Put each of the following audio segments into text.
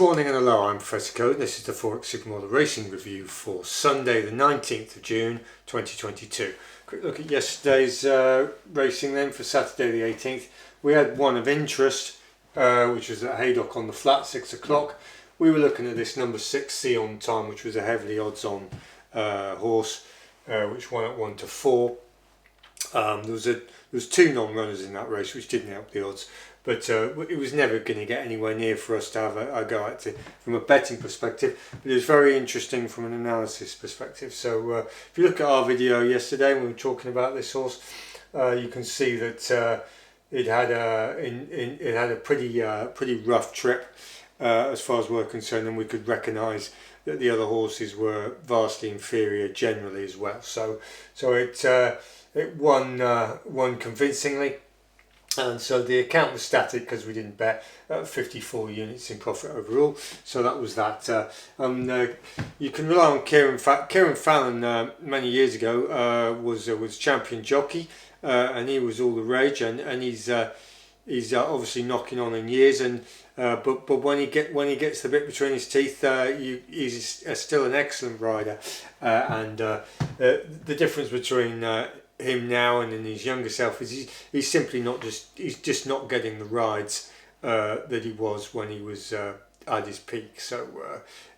morning and hello, I'm Professor Code. This is the Forex Supermodel Racing Review for Sunday the 19th of June 2022. Quick look at yesterday's racing then for Saturday the 18th. We had one of interest, which was at Haydock on the flat, 6 o'clock. We were looking at this number 6 Sion Time, which was a heavily odds-on horse, which won at 1 to 4. There was two non-runners in that race, which didn't help the odds, but it was never going to get anywhere near for us to have a go at it from a betting perspective. But it was very interesting from an analysis perspective. So if you look at our video yesterday when we were talking about this horse, you can see that it had a pretty rough trip as far as we're concerned, and we could recognise that the other horses were vastly inferior generally as well. So it won convincingly, and so the account was static because we didn't bet. 54 units in profit overall, so that was that. You can rely on Kieran Fallon. Many years ago was champion jockey, and he was all the rage, and he's obviously knocking on in years, and but when he gets the bit between his teeth, he's still an excellent rider, and the difference between him now and in his younger self is he's simply he's just not getting the rides that he was when he was at his peak, so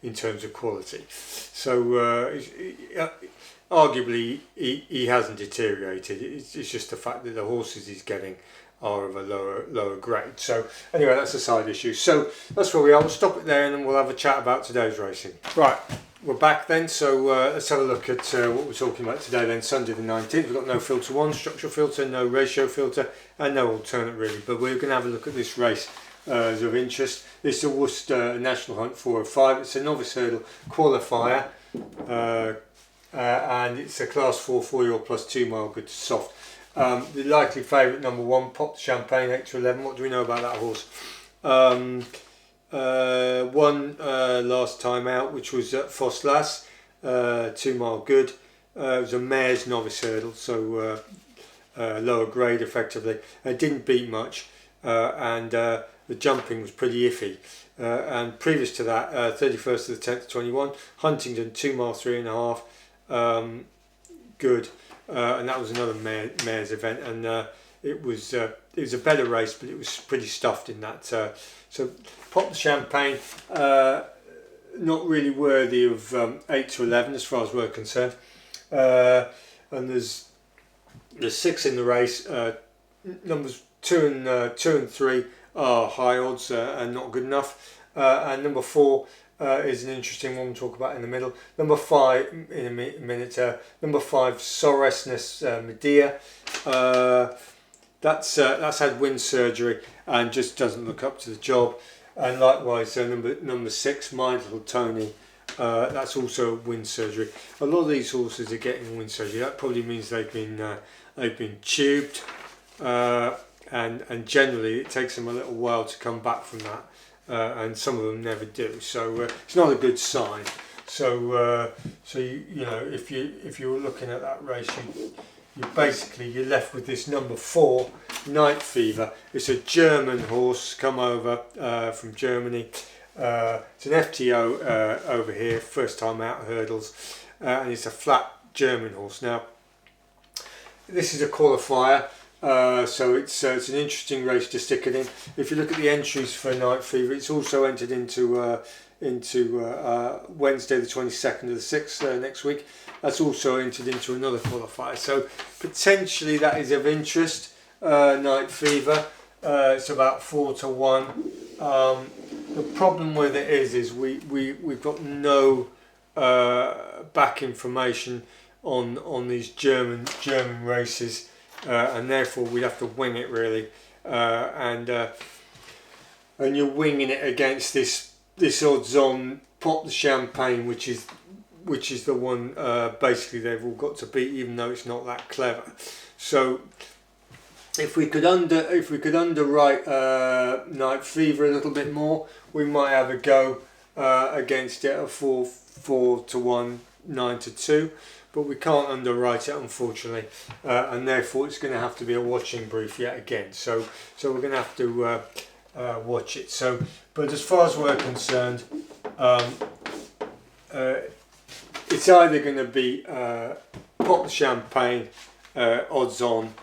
in terms of quality. So arguably he hasn't deteriorated. It's just the fact that the horses he's getting are of a lower grade. So anyway, that's a side issue. So that's where we are. We'll stop it there and then we'll have a chat about today's racing. Right, we're back then, so let's have a look at what we're talking about today then, Sunday the 19th. We've got no filter 1, structural filter, no ratio filter, and no alternate really, but we're going to have a look at this race as of interest. This is a Worcester National Hunt 405. It's a novice hurdle qualifier, and it's a class 4 4-year-old plus 2 mile good to soft. The likely favourite, number 1, Pop the Champagne, 8 to 11. What do we know about that horse? Won last time out, which was at Foslas, 2 mile good. It was a mare's novice hurdle, so lower grade effectively. It didn't beat much, and the jumping was pretty iffy. And previous to that, 31st of the 10th 21, Huntingdon, 2 mile 3.5, good. And that was another mare's event, and it was a better race, but it was pretty stuffed in that. So Pop the Champagne, not really worthy of 8 to 11 as far as we're concerned. And there's 6 in the race. Numbers 2 and 3 are high odds and not good enough. And number 4 is an interesting one we'll talk about in the middle. Number 5 in a minute. Number 5, Soresness Medea. That's had wind surgery and just doesn't look up to the job. And likewise, number 6, My Little Tony. That's also wind surgery. A lot of these horses are getting wind surgery. That probably means they've been tubed, and generally it takes them a little while to come back from that. And some of them never do, so it's not a good sign. So you know, if you were looking at that race, you're left with this number 4, Night Fever. It's a German horse come over from Germany. It's an FTO over here, first time out hurdles, and it's a flat German horse. Now this is a qualifier. So it's an interesting race to stick it in. If you look at the entries for Night Fever, it's also entered into Wednesday the 22nd of the 6th next week. That's also entered into another qualifier. So potentially that is of interest. Night Fever. It's about 4 to 1. The problem with it is we've got no back information on these German races. And therefore we'd have to wing it really, and you're winging it against this odds-on Pop the Champagne, which is the one basically they've all got to beat, even though it's not that clever. So if we could underwrite Night Fever a little bit more, we might have a go against it at 4 to 1, 9 to 2. But we can't underwrite it, unfortunately, and therefore it's going to have to be a watching brief yet again. So we're going to have to watch it. So, but as far as we're concerned, it's either going to be pop the champagne, odds on,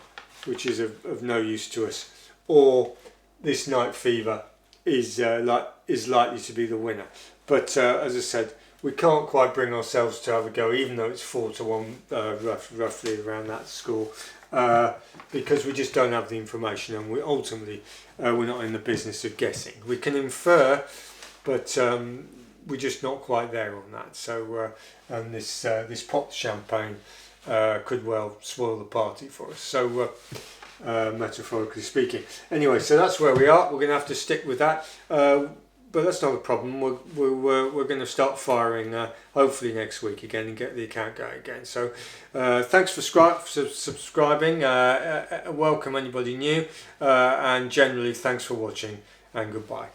which is of no use to us, or this night fever is likely to be the winner. But as I said, we can't quite bring ourselves to have a go, even though it's 4-1, roughly around that score, because we just don't have the information, and we ultimately we're not in the business of guessing. We can infer, but we're just not quite there on that. So and this pot champagne could well spoil the party for us. So metaphorically speaking. Anyway, so that's where we are. We're going to have to stick with that. But that's not a problem. We're going to start firing hopefully next week again and get the account going again. So thanks for subscribing. Welcome anybody new, and generally thanks for watching, and goodbye.